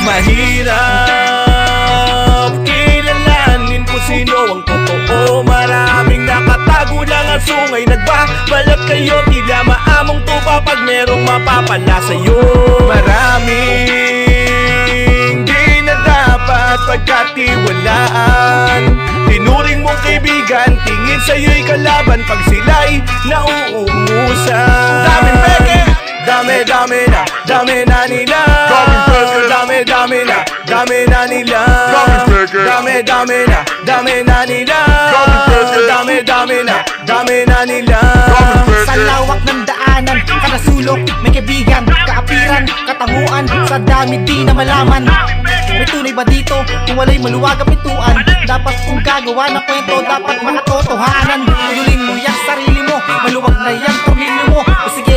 Mahirap kilalanin kung sino ang totoo. Maraming nakatago lang ang sungay. Nagbabalat kayo, tila maamong tupa pag merong mapapala sa'yo. Maraming di na dapat pagkatiwalaan. Tinuring mong kaibigan, tingin sa'yo'y kalaban pag sila'y nauungusan. Daming peke, dami na nila. Dami na nila. Dami na nila. Sa lawak ng daanan, kada sulok may kaibigan, kaapiran, katanguan, sa dami di na malaman. May tunay ba dito kung wala'y maluwag ang pintuan? Dapat kung gagawa ng kwento, dapat makatotohanan. Tulin mo yung sarili mo, maluwag na yung pamilya mo. O sige,